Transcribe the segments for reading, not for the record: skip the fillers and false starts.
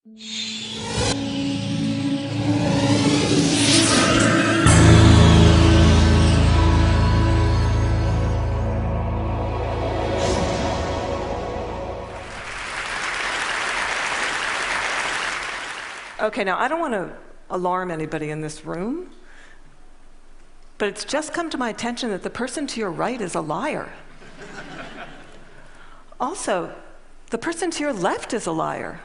Okay, now I don't want to alarm anybody in this room, but it's just come to my attention that the person to your right is a liar. Also, the person to your left is a liar.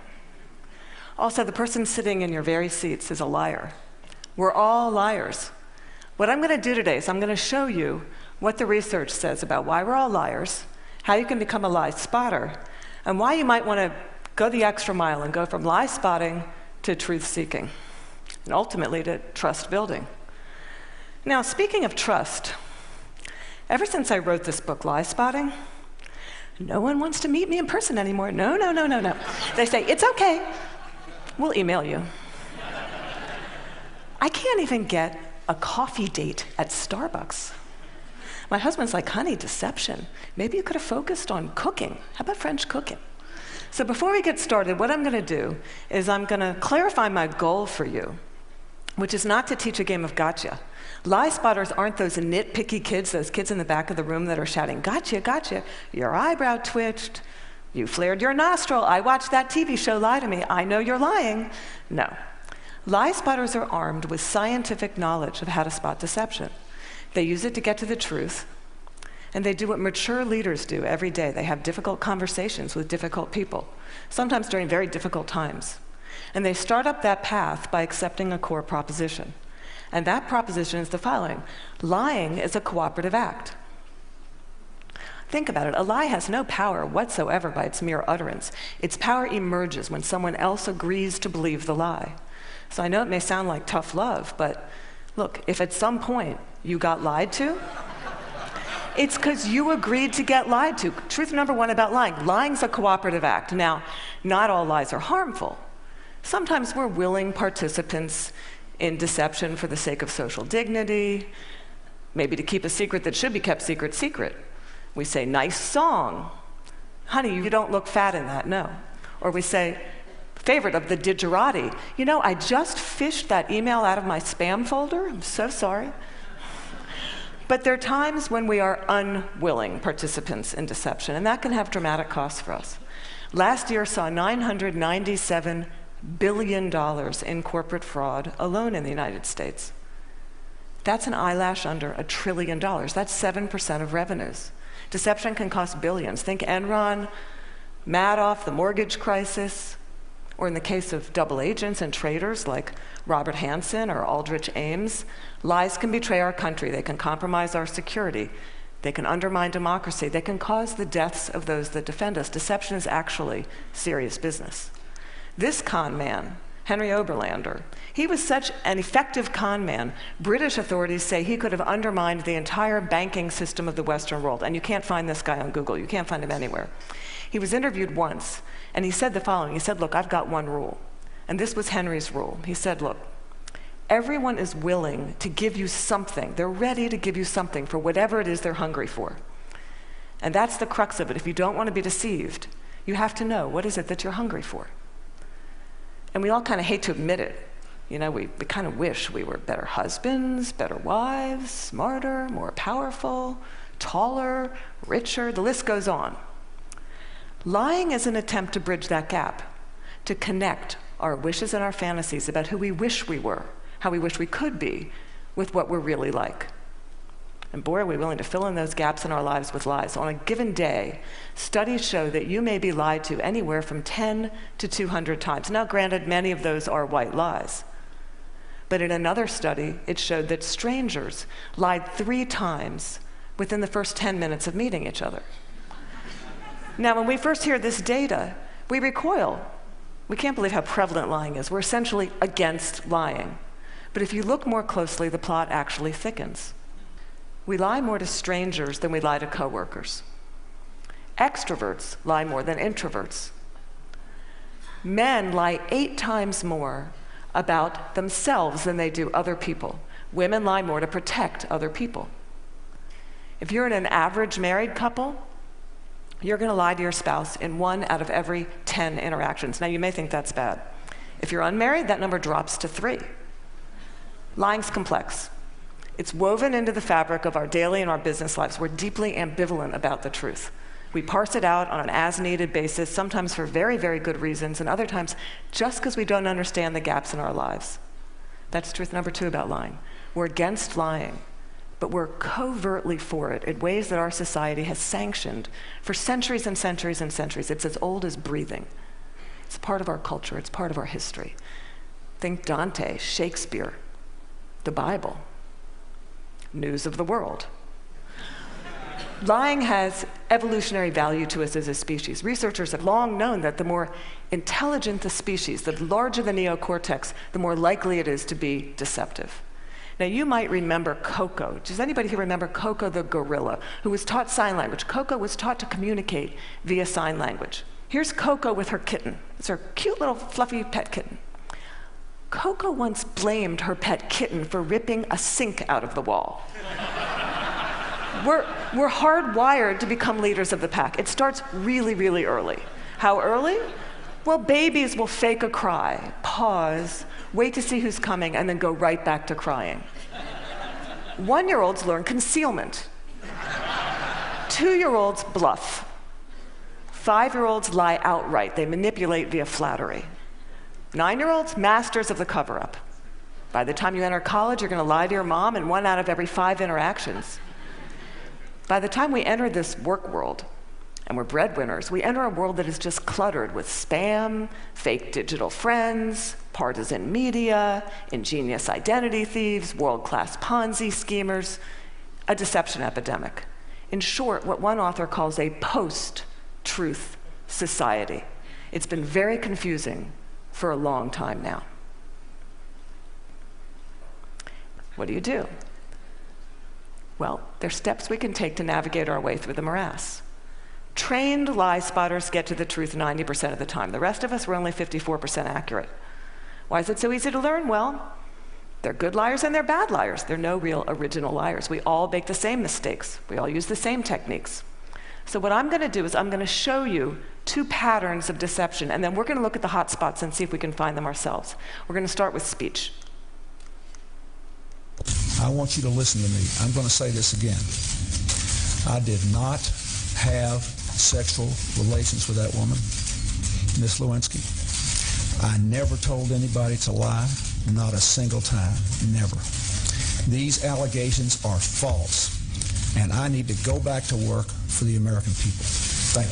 Also, the person sitting in your very seats is a liar. We're all liars. What I'm going to do today is I'm going to show you what the research says about why we're all liars, how you can become a lie spotter, and why you might want to go the extra mile and go from lie spotting to truth-seeking, and ultimately to trust-building. Now, speaking of trust, ever since I wrote this book, Lie Spotting, no one wants to meet me in person anymore. No. They say, it's okay, we'll email you. I can't even get a coffee date at Starbucks. My husband's like, honey, deception. Maybe you could have focused on cooking. How about French cooking? So before we get started, what I'm going to do is I'm going to clarify my goal for you, which is not to teach a game of gotcha. Lie spotters aren't those nitpicky kids, those kids in the back of the room that are shouting, gotcha, gotcha, your eyebrow twitched, you flared your nostril, I watched that TV show, lie to me, I know you're lying. No. Lie spotters are armed with scientific knowledge of how to spot deception. They use it to get to the truth. And they do what mature leaders do every day. They have difficult conversations with difficult people, sometimes during very difficult times. And they start up that path by accepting a core proposition. And that proposition is the following: lying is a cooperative act. Think about it. A lie has no power whatsoever by its mere utterance. Its power emerges when someone else agrees to believe the lie. So I know it may sound like tough love, but look, if at some point you got lied to, it's because you agreed to get lied to. Truth number one about lying. Lying's a cooperative act. Now, not all lies are harmful. Sometimes we're willing participants in deception for the sake of social dignity, maybe to keep a secret that should be kept secret. We say, nice song. Honey, you don't look fat in that, no. Or we say, favorite of the digerati. You know, I just fished that email out of my spam folder. I'm so sorry. But there are times when we are unwilling participants in deception, and that can have dramatic costs for us. Last year saw $997 billion in corporate fraud alone in the United States. That's an eyelash under $1 trillion. That's 7% of revenues. Deception can cost billions. Think Enron, Madoff, the mortgage crisis, or in the case of double agents and traitors like Robert Hansen or Aldrich Ames, lies can betray our country. They can compromise our security. They can undermine democracy. They can cause the deaths of those that defend us. Deception is actually serious business. This con man, Henry Oberlander, he was such an effective con man, British authorities say he could have undermined the entire banking system of the Western world. And you can't find this guy on Google. You can't find him anywhere. He was interviewed once, and he said the following. He said, look, I've got one rule. And this was Henry's rule. He said, look, everyone is willing to give you something. They're ready to give you something for whatever it is they're hungry for. And that's the crux of it. If you don't want to be deceived, you have to know, what is it that you're hungry for? And we all kind of hate to admit it. You know, we kind of wish we were better husbands, better wives, smarter, more powerful, taller, richer, the list goes on. Lying is an attempt to bridge that gap, to connect our wishes and our fantasies about who we wish we were, how we wish we could be, with what we're really like. And boy, are we willing to fill in those gaps in our lives with lies. On a given day, studies show that you may be lied to anywhere from 10 to 200 times. Now, granted, many of those are white lies. But in another study, it showed that strangers lied 3 times within the first 10 minutes of meeting each other. Now, when we first hear this data, we recoil. We can't believe how prevalent lying is. We're essentially against lying. But if you look more closely, the plot actually thickens. We lie more to strangers than we lie to coworkers. Extroverts lie more than introverts. Men lie 8 times more about themselves than they do other people. Women lie more to protect other people. If you're in an average married couple, you're going to lie to your spouse in 1 out of every 10 interactions. Now, you may think that's bad. If you're unmarried, that number drops to 3. Lying's complex. It's woven into the fabric of our daily and our business lives. We're deeply ambivalent about the truth. We parse it out on an as-needed basis, sometimes for very, very good reasons, and other times just because we don't understand the gaps in our lives. That's truth number 2 about lying. We're against lying, but we're covertly for it in ways that our society has sanctioned for centuries and centuries and centuries. It's as old as breathing. It's part of our culture. It's part of our history. Think Dante, Shakespeare, the Bible, news of the world. Lying has evolutionary value to us as a species. Researchers have long known that the more intelligent the species, the larger the neocortex, the more likely it is to be deceptive. Now, you might remember Coco. Does anybody here remember Coco the gorilla, who was taught sign language? Coco was taught to communicate via sign language. Here's Coco with her kitten. It's her cute little fluffy pet kitten. Coco once blamed her pet kitten for ripping a sink out of the wall. We're hardwired to become leaders of the pack. It starts really, really early. How early? Well, babies will fake a cry, pause, wait to see who's coming, and then go right back to crying. 1-year-olds learn concealment. 2-year-olds bluff. 5-year-olds lie outright. They manipulate via flattery. 9-year-olds, masters of the cover-up. By the time you enter college, you're going to lie to your mom in 1 out of every 5 interactions. By the time we enter this work world, and we're breadwinners, we enter a world that is just cluttered with spam, fake digital friends, partisan media, ingenious identity thieves, world-class Ponzi schemers, a deception epidemic. In short, what one author calls a post-truth society. It's been very confusing for a long time now. What do you do? Well, there's steps we can take to navigate our way through the morass. Trained lie spotters get to the truth 90% of the time. The rest of us, we're only 54% accurate. Why is it so easy to learn? Well, they're good liars and they're bad liars. They're no real original liars. We all make the same mistakes. We all use the same techniques. So what I'm going to do is I'm going to show you 2 patterns of deception, and then we're going to look at the hot spots and see if we can find them ourselves. We're going to start with speech. I want you to listen to me. I'm going to say this again. I did not have sexual relations with that woman, Miss Lewinsky. I never told anybody to lie, not a single time, never. These allegations are false, and I need to go back to work for the American people. Thank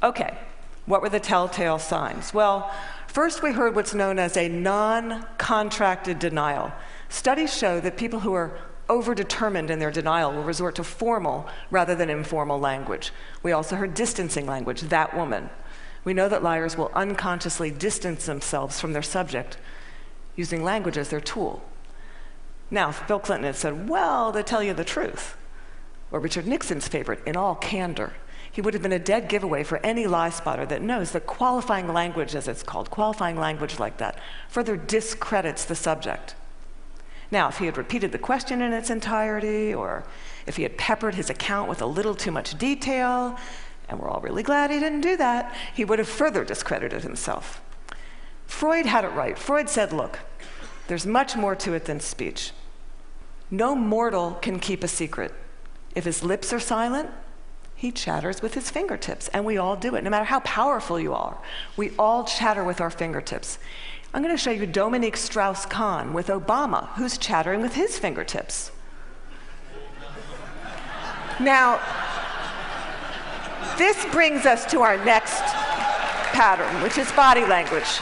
you. Okay, what were the telltale signs? Well, first we heard what's known as a non-contracted denial. Studies show that people who are overdetermined in their denial will resort to formal rather than informal language. We also heard distancing language, that woman. We know that liars will unconsciously distance themselves from their subject using language as their tool. Now, if Bill Clinton had said, well, they tell you the truth, or Richard Nixon's favorite, in all candor, he would have been a dead giveaway for any lie spotter that knows that qualifying language, as it's called, qualifying language like that, further discredits the subject. Now, if he had repeated the question in its entirety, or if he had peppered his account with a little too much detail, and we're all really glad he didn't do that, he would have further discredited himself. Freud had it right. Freud said, look, there's much more to it than speech. No mortal can keep a secret. If his lips are silent, he chatters with his fingertips, and we all do it. No matter how powerful you are, we all chatter with our fingertips. I'm going to show you Dominique Strauss-Kahn with Obama, who's chattering with his fingertips. Now, this brings us to our next pattern, which is body language.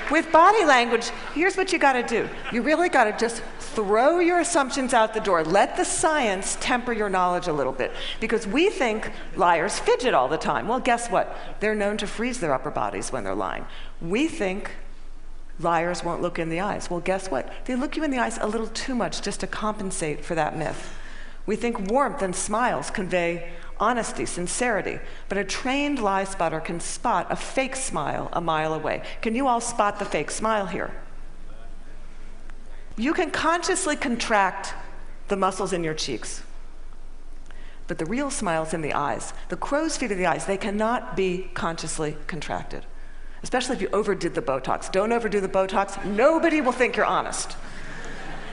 With body language, here's what you got to do. You really got to just throw your assumptions out the door. Let the science temper your knowledge a little bit, because we think liars fidget all the time. Well, guess what? They're known to freeze their upper bodies when they're lying. We think liars won't look in the eyes. Well, guess what? They look you in the eyes a little too much just to compensate for that myth. We think warmth and smiles convey honesty, sincerity, but a trained lie spotter can spot a fake smile a mile away. Can you all spot the fake smile here? You can consciously contract the muscles in your cheeks. But the real smile is in the eyes. The crow's feet of the eyes, they cannot be consciously contracted, especially if you overdid the Botox. Don't overdo the Botox. Nobody will think you're honest.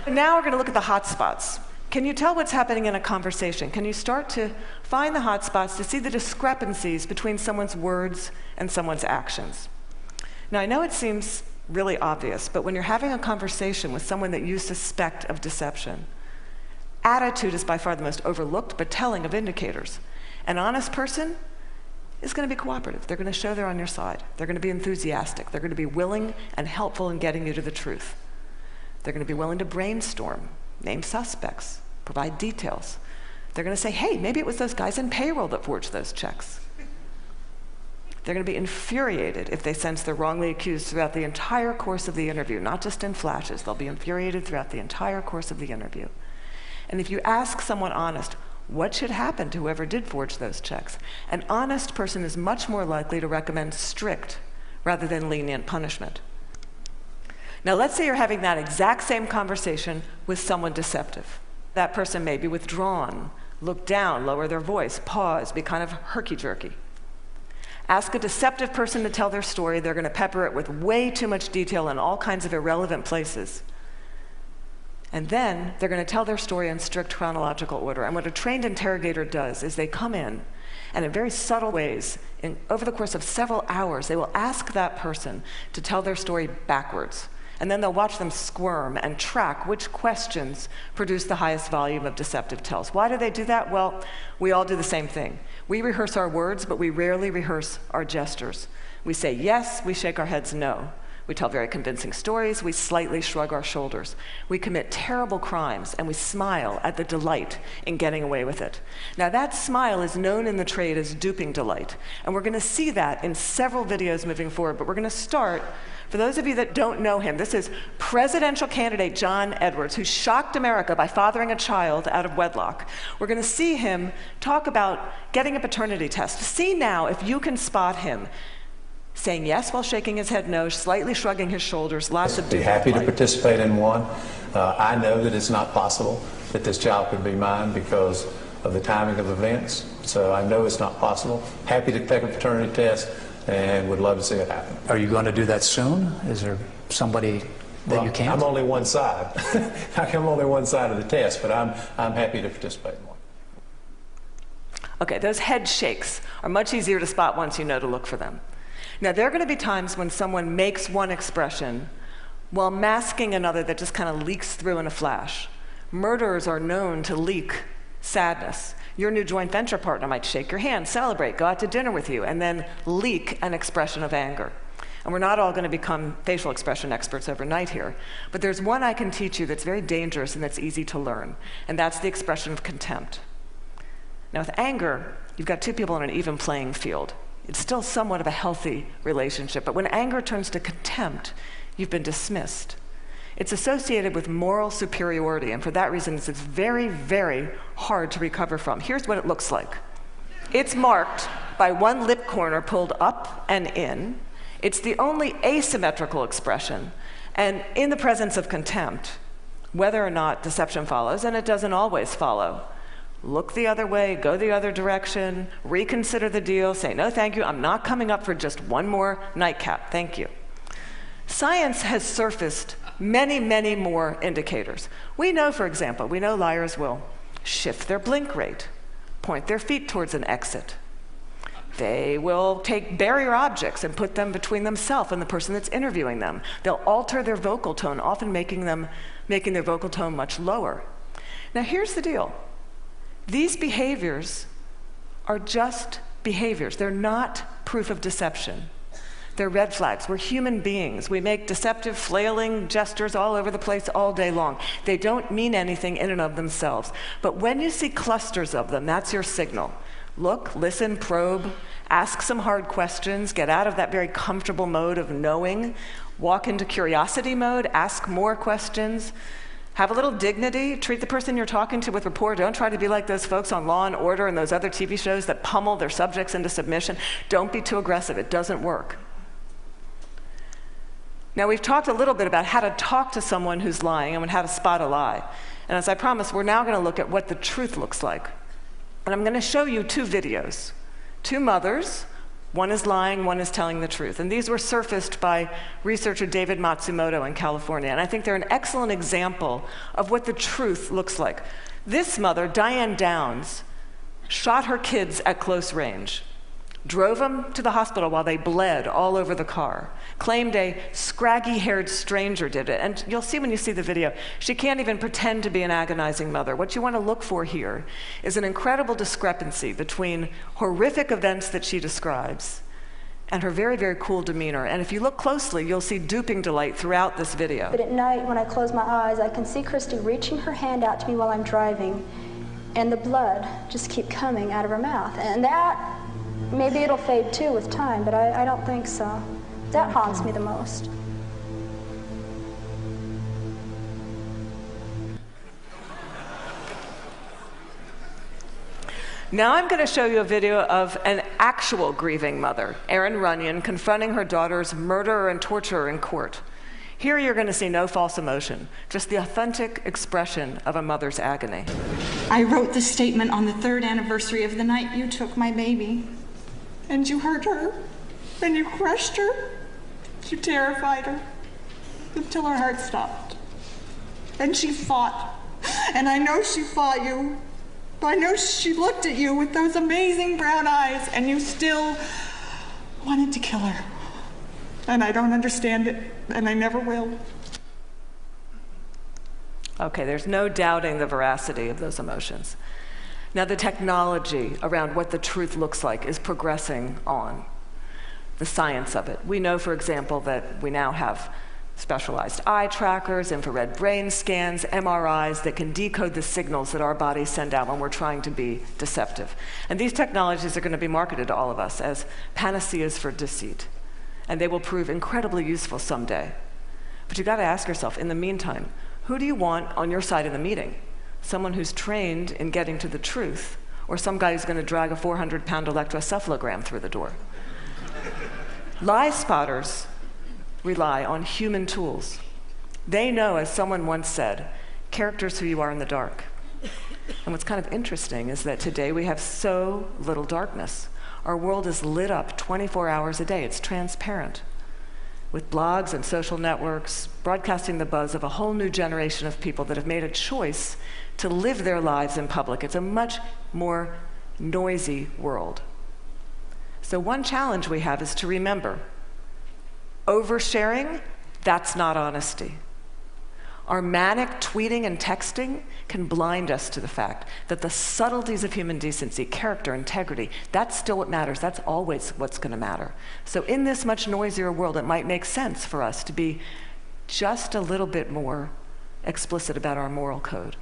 Now we're going to look at the hot spots. Can you tell what's happening in a conversation? Can you start to find the hot spots to see the discrepancies between someone's words and someone's actions? Now, I know it seems really obvious, but when you're having a conversation with someone that you suspect of deception, attitude is by far the most overlooked but telling of indicators. An honest person is going to be cooperative. They're going to show they're on your side. They're going to be enthusiastic. They're going to be willing and helpful in getting you to the truth. They're going to be willing to brainstorm, name suspects, provide details. They're going to say, hey, maybe it was those guys in payroll that forged those checks. They're going to be infuriated if they sense they're wrongly accused throughout the entire course of the interview, not just in flashes. They'll be infuriated throughout the entire course of the interview. And if you ask someone honest, what should happen to whoever did forge those checks? An honest person is much more likely to recommend strict rather than lenient punishment. Now, let's say you're having that exact same conversation with someone deceptive. That person may be withdrawn, look down, lower their voice, pause, be kind of herky-jerky. Ask a deceptive person to tell their story. They're going to pepper it with way too much detail in all kinds of irrelevant places. And then they're going to tell their story in strict chronological order. And what a trained interrogator does is they come in, and in very subtle ways, over the course of several hours, they will ask that person to tell their story backwards. And then they'll watch them squirm and track which questions produce the highest volume of deceptive tells. Why do they do that? Well, we all do the same thing. We rehearse our words, but we rarely rehearse our gestures. We say yes, we shake our heads no. We tell very convincing stories, we slightly shrug our shoulders. We commit terrible crimes, and we smile at the delight in getting away with it. Now, that smile is known in the trade as duping delight, and we're going to see that in several videos moving forward, but we're going to start. For those of you that don't know him, this is presidential candidate John Edwards, who shocked America by fathering a child out of wedlock. We're going to see him talk about getting a paternity test. See now if you can spot him saying yes while shaking his head no, slightly shrugging his shoulders, lots of be happy to participate in one. I know that it's not possible that this child could be mine because of the timing of events, so I know it's not possible. Happy to take a paternity test and would love to see it happen. Are you going to do that soon? Is there somebody that you can't? I'm only one side. I'm only one side of the test, but I'm happy to participate in one. Okay, those head shakes are much easier to spot once you know to look for them. Now, there are going to be times when someone makes one expression while masking another that just kind of leaks through in a flash. Murderers are known to leak sadness. Your new joint venture partner might shake your hand, celebrate, go out to dinner with you, and then leak an expression of anger. And we're not all going to become facial expression experts overnight here, but there's one I can teach you that's very dangerous and that's easy to learn, and that's the expression of contempt. Now, with anger, you've got two people on an even playing field. It's still somewhat of a healthy relationship, but when anger turns to contempt, you've been dismissed. It's associated with moral superiority, and for that reason, it's very, very hard to recover from. Here's what it looks like. It's marked by one lip corner pulled up and in. It's the only asymmetrical expression, and in the presence of contempt, whether or not deception follows, and it doesn't always follow, look the other way, go the other direction, reconsider the deal, say, no, thank you, I'm not coming up for just one more nightcap, thank you. Science has surfaced many, many more indicators. We know, for example, liars will shift their blink rate, point their feet towards an exit. They will take barrier objects and put them between themselves and the person that's interviewing them. They'll alter their vocal tone, often making their vocal tone much lower. Now, here's the deal. These behaviors are just behaviors. They're not proof of deception. They're red flags. We're human beings. We make deceptive, flailing gestures all over the place all day long. They don't mean anything in and of themselves. But when you see clusters of them, that's your signal. Look, listen, probe, ask some hard questions, get out of that very comfortable mode of knowing, walk into curiosity mode, ask more questions. Have a little dignity. Treat the person you're talking to with rapport. Don't try to be like those folks on Law and Order and those other TV shows that pummel their subjects into submission. Don't be too aggressive. It doesn't work. Now, we've talked a little bit about how to talk to someone who's lying and how to spot a lie. And as I promised, we're now going to look at what the truth looks like. And I'm going to show you two videos, two mothers. One is lying, one is telling the truth. And these were surfaced by researcher David Matsumoto in California. And I think they're an excellent example of what the truth looks like. This mother, Diane Downs, shot her kids at close range, drove them to the hospital while they bled all over the car, claimed a scraggy-haired stranger did it. And you'll see when you see the video, she can't even pretend to be an agonizing mother. What you want to look for here is an incredible discrepancy between horrific events that she describes and her very, very cool demeanor. And if you look closely, you'll see duping delight throughout this video. But at night, when I close my eyes, I can see Christy reaching her hand out to me while I'm driving, and the blood just keep coming out of her mouth. And that, maybe it'll fade too with time, but I don't think so. That haunts me the most. Now I'm going to show you a video of an actual grieving mother, Erin Runyon, confronting her daughter's murderer and torturer in court. Here you're going to see no false emotion, just the authentic expression of a mother's agony. I wrote the statement on the 3rd anniversary of the night you took my baby. And you hurt her, and you crushed her, you terrified her, until her heart stopped. And she fought, and I know she fought you. I know she looked at you with those amazing brown eyes, and you still wanted to kill her. And I don't understand it, and I never will. Okay, there's no doubting the veracity of those emotions. Now, the technology around what the truth looks like is progressing on, the science of it. We know, for example, that we now have specialized eye trackers, infrared brain scans, MRIs that can decode the signals that our bodies send out when we're trying to be deceptive. And these technologies are going to be marketed to all of us as panaceas for deceit. And they will prove incredibly useful someday. But you've got to ask yourself, in the meantime, who do you want on your side of the meeting? Someone who's trained in getting to the truth, or some guy who's going to drag a 400-pound electroencephalogram through the door? Lie spotters rely on human tools. They know, as someone once said, character's who you are in the dark. And what's kind of interesting is that today we have so little darkness. Our world is lit up 24 hours a day. It's transparent, with blogs and social networks broadcasting the buzz of a whole new generation of people that have made a choice to live their lives in public. It's a much more noisy world. So one challenge we have is to remember, oversharing, that's not honesty. Our manic tweeting and texting can blind us to the fact that the subtleties of human decency, character, integrity, that's still what matters. That's always what's going to matter. So in this much noisier world, it might make sense for us to be just a little bit more explicit about our moral code.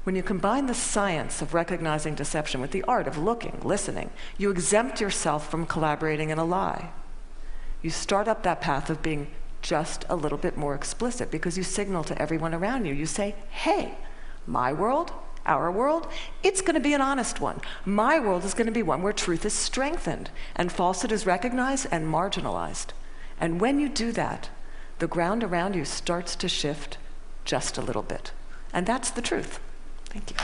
When you combine the science of recognizing deception with the art of looking, listening, you exempt yourself from collaborating in a lie. You start up that path of being just a little bit more explicit because you signal to everyone around you. You say, hey, my world, our world, it's going to be an honest one. My world is going to be one where truth is strengthened and falsehood is recognized and marginalized. And when you do that, the ground around you starts to shift just a little bit. And that's the truth. Thank you.